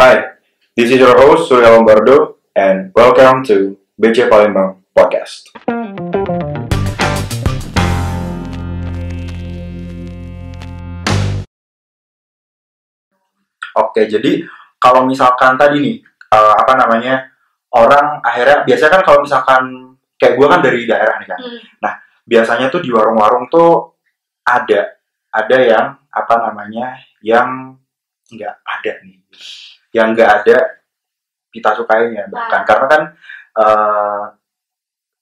Hi, this is your host Surya Lombardo and welcome to BC Palembang Podcast. Oke, jadi kalau misalkan tadi nih, orang akhirnya biasanya kan kalau misalkan kayak gue kan dari daerah nih kan. Nah, biasanya tuh di warung-warung tuh ada yang yang nggak ada nih, yang nggak ada pita cukainya bahkan karena kan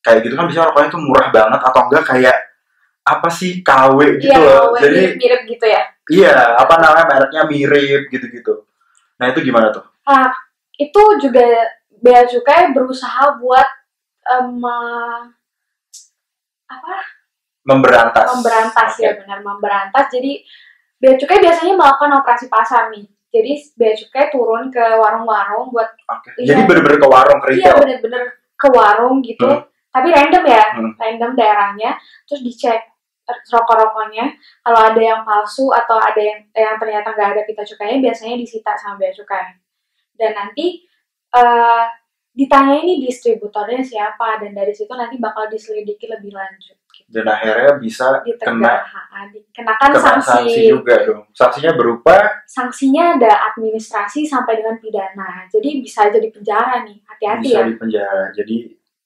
kayak gitu kan biasanya rokoknya tuh murah banget atau enggak kayak apa sih KW gitu loh. Jadi mirip gitu ya. Iya, mereknya mirip gitu-gitu. Nah, itu gimana tuh? Itu juga Bea Cukai berusaha buat memberantas. Ya, benar, memberantas. Jadi Bea Cukai biasanya melakukan operasi pasar nih. Jadi Bea Cukai turun ke warung-warung buat Jadi bener-bener ke warung, ke retail? Iya, bener-bener ke warung gitu. Tapi random ya, random daerahnya. Terus dicek rokok-rokoknya. Kalau ada yang palsu atau ada yang ternyata nggak ada pita cukainya, biasanya disita sama Bea Cukai. Dan nanti ditanya ini distributornya siapa, dan dari situ nanti bakal diselidiki lebih lanjut. Gitu. Dan akhirnya bisa dikenakan sanksi juga dong. Sanksinya berupa? Sanksinya ada administrasi sampai dengan pidana. Jadi bisa jadi penjara nih. Hati-hati bisa ya. Bisa di penjara. Jadi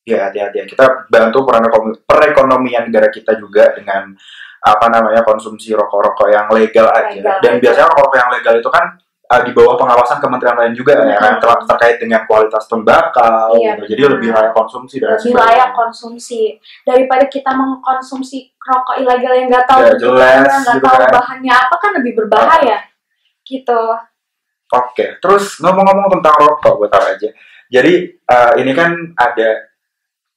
ya hati-hati ya. Kita bantu perekonomian negara kita juga dengan konsumsi rokok-rokok yang legal aja. Dan biasanya rokok yang legal itu kan di bawah pengawasan kementerian lain juga ya kan, terkait dengan kualitas tembakau. Jadi lebih layak konsumsi dan lebih layak konsumsi daripada kita mengkonsumsi rokok ilegal yang nggak tahu bahannya apa, kan lebih berbahaya gitu. Oke, terus ngomong-ngomong tentang rokok, gue tahu aja. Jadi ini kan ada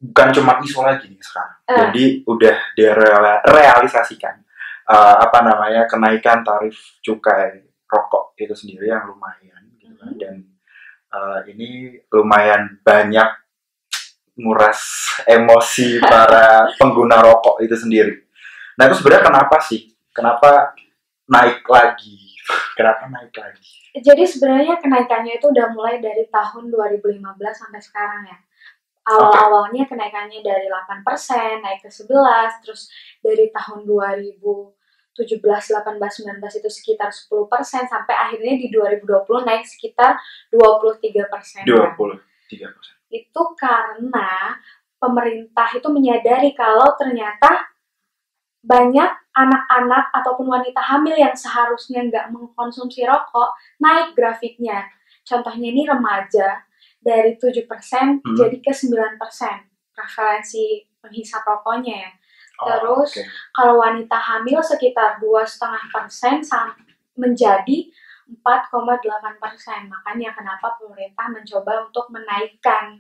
bukan cuma isu lagi nih sekarang. Jadi udah direalisasikan kenaikan tarif cukai rokok itu sendiri yang lumayan gitu kan. Dan ini lumayan banyak nguras emosi para pengguna rokok itu sendiri. Nah, itu sebenarnya kenapa sih? Kenapa naik lagi? Jadi sebenarnya kenaikannya itu udah mulai dari tahun 2015 sampai sekarang ya. Awal-awalnya kenaikannya dari 8%, naik ke 11%, terus dari tahun 2017, 18, 19 itu sekitar 10%, sampai akhirnya di 2020 naik sekitar 23%. 23%. Itu karena pemerintah itu menyadari kalau ternyata banyak anak-anak ataupun wanita hamil yang seharusnya nggak mengkonsumsi rokok, naik grafiknya. Contohnya ini remaja, dari 7% jadi ke 9% prevalensi penghisap rokoknya ya. Terus kalau wanita hamil sekitar 2,5% menjadi 4,8%. Makanya kenapa pemerintah mencoba untuk menaikkan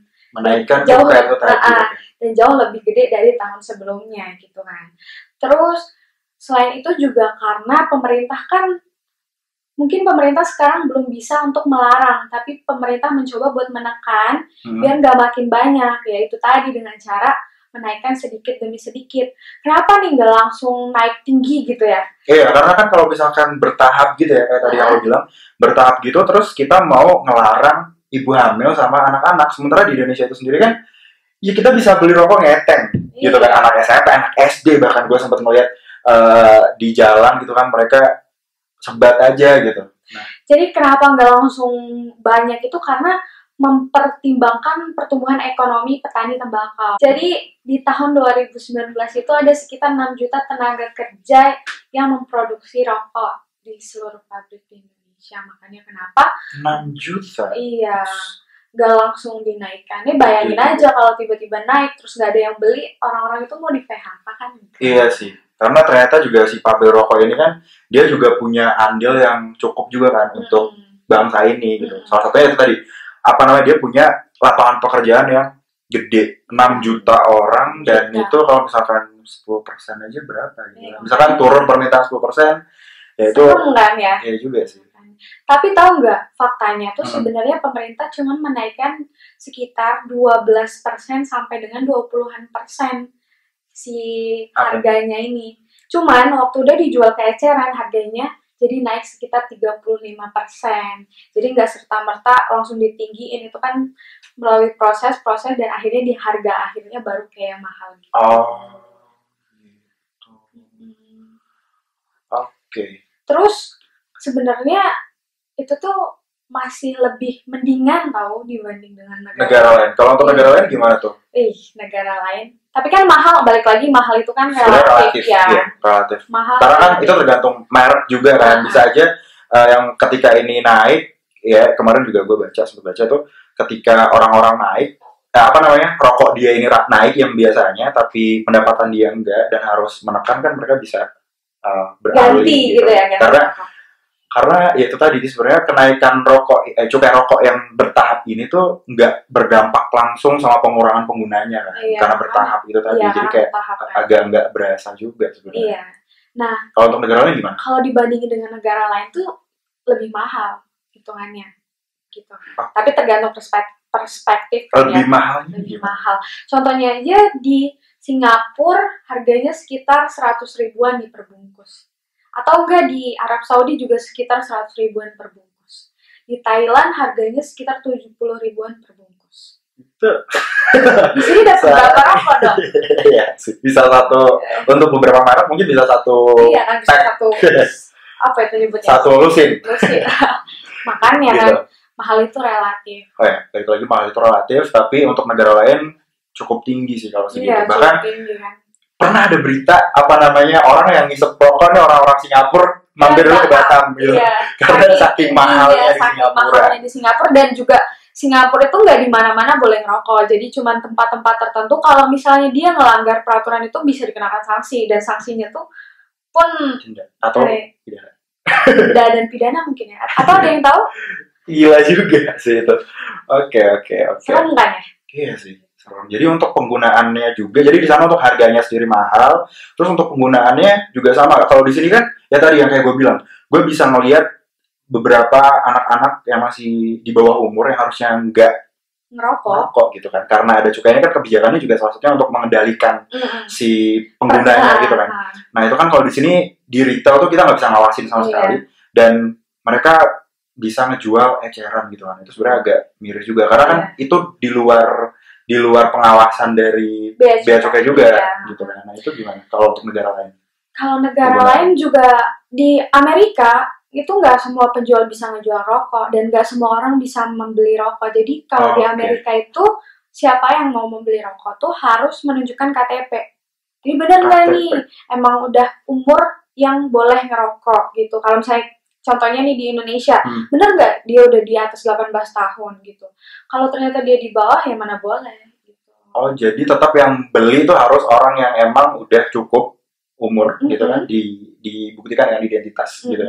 jauh lebih gede dari tahun sebelumnya gitu kan. Terus selain itu juga karena pemerintah sekarang belum bisa untuk melarang, tapi pemerintah mencoba buat menekan biar nggak makin banyak, yaitu tadi dengan cara menaikkan sedikit demi sedikit. Kenapa nih nggak langsung naik tinggi gitu ya? Iya, karena kan kalau misalkan bertahap gitu ya, kayak tadi aku bilang, bertahap gitu, terus kita mau ngelarang ibu hamil sama anak-anak, sementara di Indonesia itu sendiri kan, ya kita bisa beli rokok ngeteng, gitu kan, anak SMP, anak SD, bahkan gue sempat ngeliat di jalan gitu kan, mereka sebat aja gitu. Nah. Jadi kenapa nggak langsung banyak itu karena mempertimbangkan pertumbuhan ekonomi petani tembakau. Jadi di tahun 2019 itu ada sekitar 6 juta tenaga kerja yang memproduksi rokok di seluruh pabrik di Indonesia. Makanya kenapa 6 juta? Iya, nggak langsung dinaikkan. Ini bayangin aja kalau tiba-tiba naik terus nggak ada yang beli, orang-orang itu mau di PHK kan? Iya sih. Karena ternyata juga si pabrik rokok ini kan dia juga punya andil yang cukup juga kan untuk bangsa ini gitu. Salah satunya itu tadi dia punya lapangan pekerjaan yang gede, 6 juta orang, dan itu kalau misalkan 10% aja berapa gitu. Misalkan turun permintaan 10%, ya itu kan ya? Iya juga sih. Tapi tahu nggak faktanya tuh sebenarnya pemerintah cuma menaikkan sekitar 12% sampai dengan 20% si harganya ini. Cuman waktu udah dijual ke eceran harganya jadi naik sekitar 35%. Jadi nggak serta-merta langsung ditinggiin, itu kan melalui proses dan akhirnya di harga akhirnya baru kayak mahal gitu. Oh, gitu. Oke. Terus sebenarnya itu tuh masih lebih mendingan tahu dibanding dengan negara lain. Kalau untuk negara lain gimana tuh? Negara lain. Tapi kan mahal, balik lagi mahal itu kan relatif ya. Iya, relatif. Mahal. Karena kan itu tergantung merek juga kan. Bisa aja yang ketika ini naik, ya kemarin juga gue sempat baca tuh, ketika orang-orang naik, rokok dia ini naik yang biasanya, tapi pendapatan dia enggak dan harus menekan, kan mereka bisa beralih gitu ya. Karena ya itu tadi sebenarnya kenaikan cukai rokok yang bertahap ini tuh nggak berdampak langsung sama pengurangan penggunanya kan, karena bertahap itu tadi, jadi kayak agak nggak berasa juga sebenarnya. Iya. Nah, kalau untuk negara lain gimana? Kalau dibandingin dengan negara lain tuh lebih mahal hitungannya, gitu. Tapi tergantung perspektif. Lebih mahal. Contohnya aja di Singapura harganya sekitar 100 ribuan nih per bungkus. Atau enggak di Arab Saudi juga sekitar 100 ribuan per bungkus. Di Thailand harganya sekitar 70 ribuan per bungkus. Itu. Di sini dapat berapa rokok dong? Iya, bisa satu untuk beberapa merek mungkin bisa satu. Iya, kan bisa satu. Apa itu nyebutnya? Satu lusin. Makanya gitu. Kan mahal itu relatif. Oh ya, balik lagi mahal itu relatif, tapi untuk negara lain cukup tinggi sih kalau segitu. Bahkan tinggi, kan? Pernah ada berita orang yang ngisep rokok nih, orang-orang Singapura mampir dulu ke Batam gitu. Karena saking mahalnya di Singapura. Dan juga Singapura itu nggak di mana-mana boleh ngerokok. Jadi cuma tempat-tempat tertentu, kalau misalnya dia ngelanggar peraturan itu bisa dikenakan sanksi, dan sanksinya tuh pun denda dan pidana mungkin ya. Atau ada yang tahu? Gila juga sih itu. Oke. Serem kan ya? Iya sih. Jadi untuk penggunaannya juga, jadi di sana untuk harganya sendiri mahal, terus untuk penggunaannya juga sama. Kalau di sini kan, ya tadi yang kayak gue bilang, gue bisa ngelihat beberapa anak-anak yang masih di bawah umur yang harusnya nggak ngerokok gitu kan, karena ada cukainya kan, kebijakannya juga salah satunya untuk mengendalikan si penggunanya gitu kan. Nah itu kan kalau di sini di retail tuh kita nggak bisa ngawasin sama sekali, dan mereka bisa ngejual eceran gitu kan. Itu sebenarnya agak miris juga, karena kan itu di luar pengawasan dari bea cukai juga gitu kan. Nah itu gimana kalau untuk negara lain? Kalau negara lain juga di Amerika itu nggak semua penjual bisa ngejual rokok, dan nggak semua orang bisa membeli rokok. Jadi kalau di Amerika itu siapa yang mau membeli rokok tuh harus menunjukkan KTP. Jadi benar nggak nih emang udah umur yang boleh ngerokok gitu. Kalau misalnya contohnya nih di Indonesia, bener nggak dia udah di atas 18 tahun gitu. Kalau ternyata dia di bawah, ya mana boleh gitu. Oh, jadi tetap yang beli itu harus orang yang emang udah cukup umur gitu kan, dibuktikan dengan identitas gitu.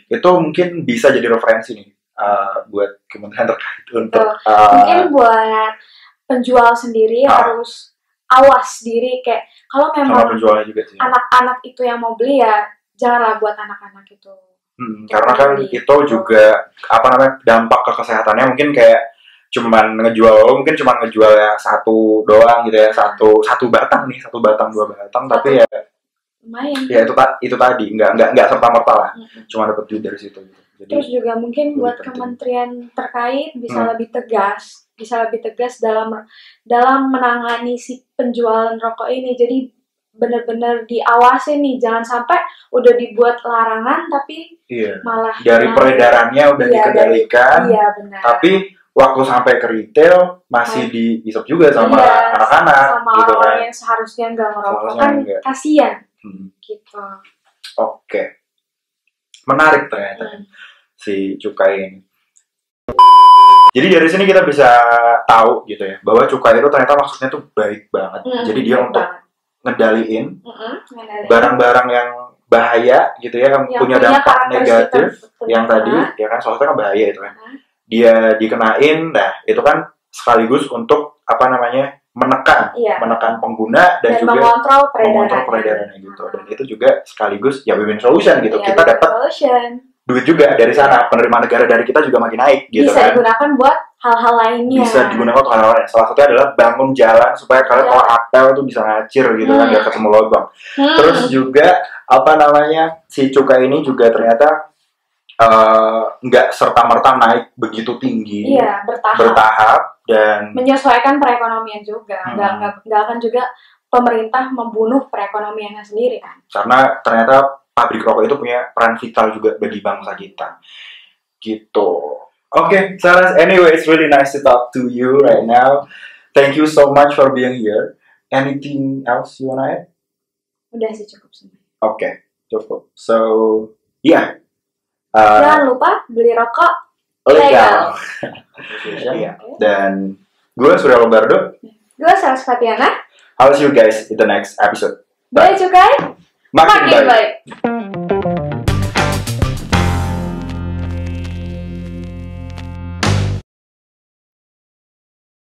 Itu mungkin bisa jadi referensi nih buat kementerian terkait untuk mungkin buat penjual sendiri harus awas diri, kayak kalau memang anak-anak itu yang mau beli, ya janganlah buat anak-anak itu. Karena kan itu juga dampak ke kesehatannya mungkin kayak cuman ngejual ya satu doang gitu ya, satu batang dua batang, tapi ya lumayan. Ya itu tadi nggak serta-merta lah, cuma dapat duit dari situ gitu. Jadi, terus juga mungkin buat kementerian terkait bisa lebih tegas dalam menangani si penjualan rokok ini. Jadi benar-benar diawasin nih, jangan sampai udah dibuat larangan tapi malah dari peredarannya udah dikendalikan, tapi waktu sampai ke retail masih diisep juga sama anak-anak, sama gitu orang yang seharusnya nggak ngerokok kan, kasian gitu. Oke. Menarik ternyata si cukai ini. Jadi dari sini kita bisa tahu gitu ya, bahwa cukai itu ternyata maksudnya tuh baik banget. Jadi dia untuk ngedaliin barang-barang yang bahaya gitu ya, yang punya dampak negatif yang tadi ya kan, soalnya kan bahaya itu kan, dia dikenain. Nah itu kan sekaligus untuk menekan pengguna dan juga mengontrol peredarannya gitu. Dan itu juga sekaligus ya win-win solution gitu, kita dapat duit juga dari sana, penerimaan negara dari kita juga makin naik gitu. Bisa digunakan buat hal-hal lainnya. Bisa digunakan untuk hal-hal lain. Salah satunya adalah bangun jalan supaya kalian kalau apel tuh bisa ngacir gitu kan, gak ketemu lubang. Terus juga si cukai ini juga ternyata nggak serta-merta naik begitu tinggi. Iya, bertahap dan menyesuaikan perekonomian juga. Nggak akan juga pemerintah membunuh perekonomiannya sendiri kan. Karena ternyata pabrik rokok itu punya peran vital juga bagi bangsa kita. Gitu. Okay, Saras, anyway, it's really nice to talk to you right now. Thank you so much for being here. Anything else you wanna add? Udah sih, cukup semua. Okay, cukup. So, yeah. Jangan lupa beli rokok legal. Yeah. Dan gue Surya Lombardo. Gue Saras Fatiana. I'll see you guys in the next episode. Bye cukai. Makin baik.